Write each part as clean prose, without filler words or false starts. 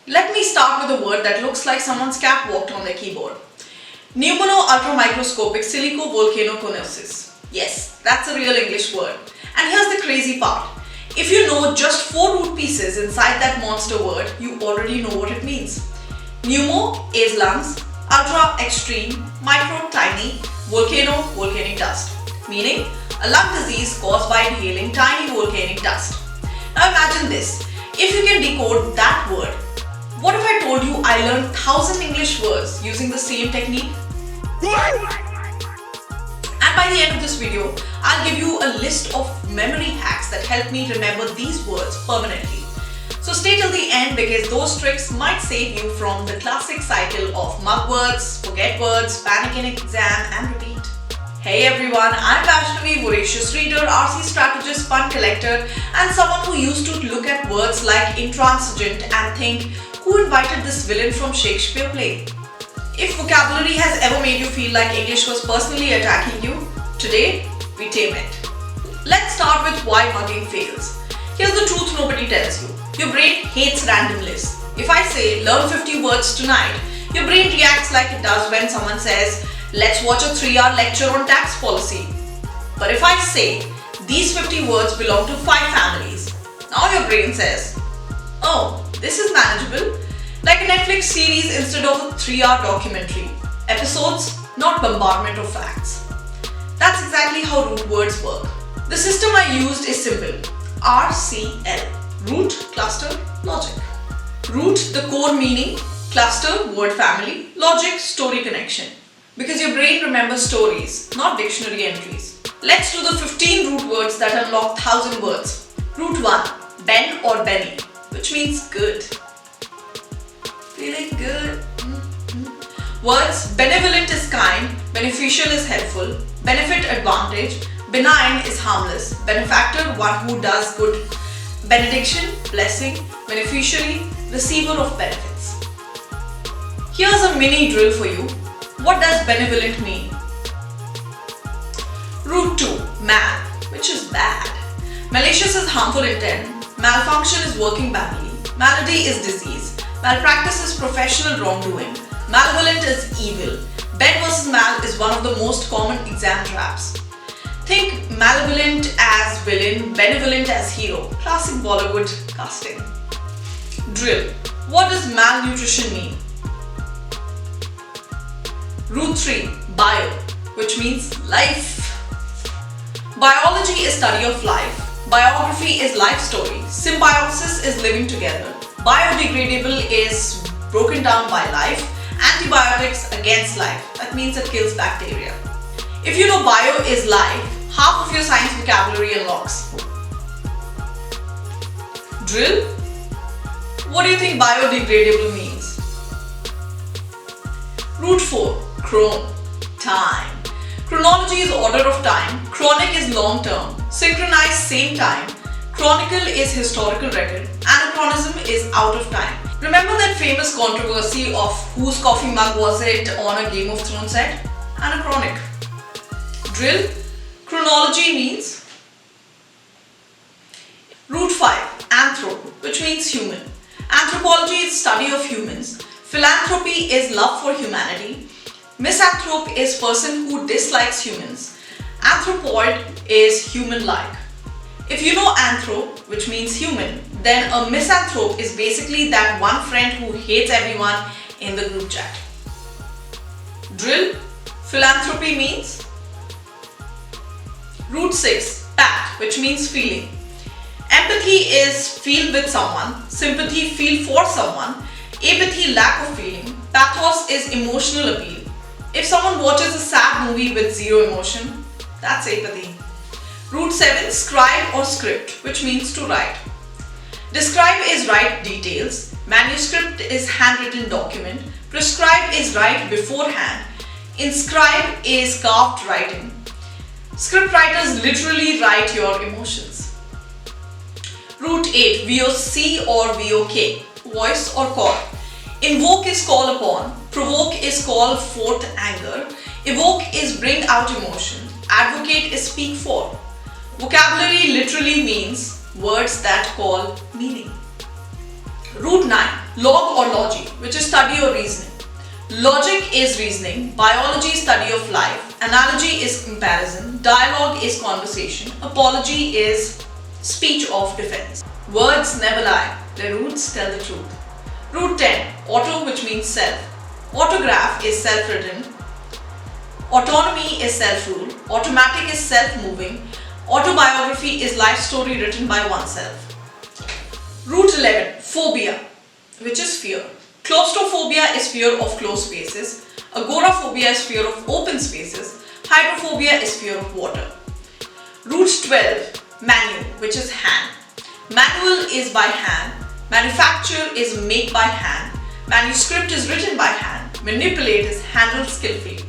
Let me start with a word that looks like someone's cat walked on their keyboard. Pneumono-ultramicroscopic silicovolcanoconiosis. Yes, that's a real English word. And here's the crazy part. If you know just 4 root pieces inside that monster word, you already know what it means. Pneumo is lungs, ultra extreme, micro tiny, volcano volcanic dust. Meaning a lung disease caused by inhaling tiny volcanic dust. Now imagine this. If you can decode that word, what if I told you I learned 1000 English words using the same technique? And by the end of this video, I'll give you a list of memory hacks that help me remember these words permanently. So stay till the end because those tricks might save you from the classic cycle of mug words, forget words, panic in exam and repeat. Hey everyone, I'm Vaishnavi, voracious reader, RC strategist, fun collector and someone who used to look at words like intransigent and think, who invited this villain from Shakespeare play? If vocabulary has ever made you feel like English was personally attacking you, today we tame it. Let's start with why mugging fails. Here's the truth nobody tells you. Your brain hates random lists. If I say learn 50 words tonight, your brain reacts like it does when someone says let's watch a 3-hour lecture on tax policy. But if I say these 50 words belong to 5 families, now your brain says, oh, this is manageable. Like a Netflix series instead of a 3-hour documentary. Episodes, not bombardment of facts. That's exactly how root words work. The system I used is simple. RCL. Root, cluster, logic. Root, the core meaning. Cluster, word family. Logic, story connection. Because your brain remembers stories, not dictionary entries. Let's do the 15 root words that unlock 1000 words. Root 1. Ben or Benny, which means good. Feeling good. Words. Benevolent is kind, beneficial is helpful, benefit advantage, benign is harmless, benefactor one who does good, benediction, blessing, beneficiary, receiver of benefits. Here's a mini drill for you. What does benevolent mean? Root 2. Mal, which is bad. Malicious is harmful intent, malfunction is working badly, malady is disease, malpractice is professional wrongdoing, malevolent is evil. Ben versus mal is one of the most common exam traps. Think malevolent as villain, benevolent as hero. Classic Bollywood casting. Drill. What does malnutrition mean? Root 3. Bio, which means life. Biology is study of life. Biography is life story. Symbiosis is living together. Biodegradable is broken down by life. Antibiotics against life. That means it kills bacteria. If you know bio is life, half of your science vocabulary unlocks. Drill. What do you think biodegradable means? Root 4. Chron. Time. Chronology is order of time. Chronic is long term. Synchronized same time. Chronicle is historical record. Anachronism is out of time. Remember that famous controversy of whose coffee mug was it on a Game of Thrones set? Anachronic. Drill. Chronology means Root 5. Anthro, which means human. Anthropology is study of humans. Philanthropy is love for humanity. Misanthrope is person who dislikes humans. Anthropoid is human-like. If you know anthro, which means human, then a misanthrope is basically that one friend who hates everyone in the group chat. Drill. Philanthropy means Root 6. Pat, which means feeling. Empathy is feel with someone. Sympathy, feel for someone. Apathy, lack of feeling. Pathos is emotional appeal. If someone watches a sad movie with zero emotion, that's apathy. Root 7. Scribe or script, which means to write. Describe is write details. Manuscript is handwritten document. Prescribe is write beforehand. Inscribe is carved writing. Script writers literally write your emotions. Root 8. VOC or VOK, voice or call. Invoke is call upon. Provoke is call forth anger. Evoke is bring out emotion. Advocate is speak for. Vocabulary literally means words that call meaning. Root 9. Log or logy, which is study or reasoning. Logic is reasoning, biology is study of life, analogy is comparison, dialogue is conversation, apology is speech of defense. Words never lie, their roots tell the truth. Root 10, auto, which means self. Autograph is self-written. Autonomy is self-rule. Automatic is self-moving. Autobiography is life story written by oneself. Root 11, phobia, which is fear. Claustrophobia is fear of closed spaces. Agoraphobia is fear of open spaces. Hydrophobia is fear of water. Root 12, manual, which is hand. Manual is by hand. Manufacture is make by hand. Manuscript is written by hand. Manipulate is handle skillfully.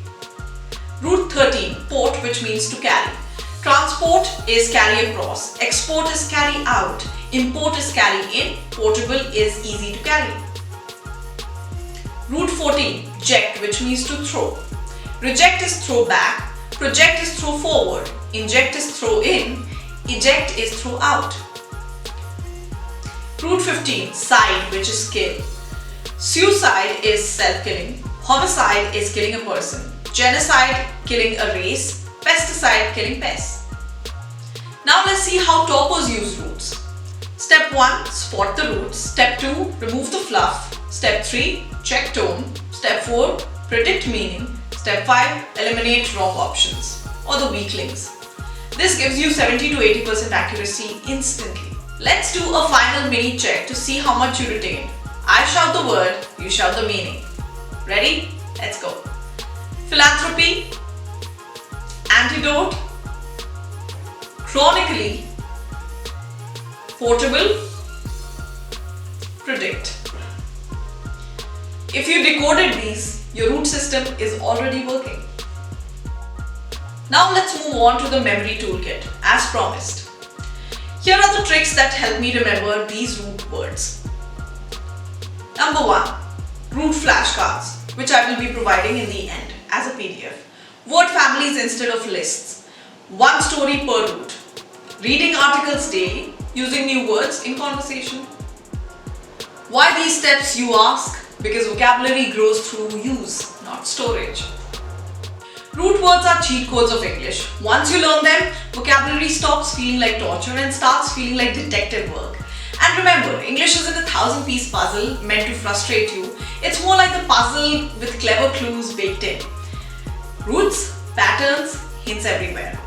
Root 13, port, which means to carry. Transport is carry across. Export is carry out. Import is carry in. Portable is easy to carry. Root 14, ject, which means to throw. Reject is throw back. Project is throw forward. Inject is throw in. Eject is throw out. Root 15, side, which is kill. Suicide is self-killing. Homicide is killing a person. Genocide, killing a race. Pesticide, killing pests. Now let's see how toppers use roots. Step 1, spot the roots. Step 2, remove the fluff. Step 3, check tone. Step 4, predict meaning. Step 5, eliminate wrong options or the weak links. This gives you 70 to 80% accuracy instantly. Let's do a final mini check to see how much you retained. I shout the word, you shout the meaning. Ready? Let's go. Philanthropy, antidote, chronically, portable, predict. If you decoded these, your root system is already working. Now let's move on to the memory toolkit as promised. Here are the tricks that help me remember these root words. Number 1, root flashcards, which I will be providing in the end as a PDF. Word families instead of lists. One story per root. Reading articles daily, using new words in conversation. Why these steps, you ask? Because vocabulary grows through use, not storage. Root words are cheat codes of English. Once you learn them, vocabulary stops feeling like torture and starts feeling like detective work. And remember, English isn't a 1,000-piece puzzle meant to frustrate you. It's more like a puzzle with clever clues baked in. Roots, patterns, hints everywhere.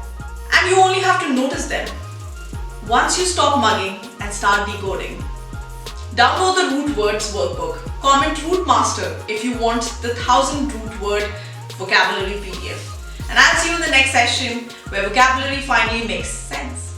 And you only have to notice them. Once you stop mugging and start decoding. Download the Root Words workbook. Comment Root Master if you want the 1,000 root word vocabulary PDF. And I'll see you in the next session where vocabulary finally makes sense.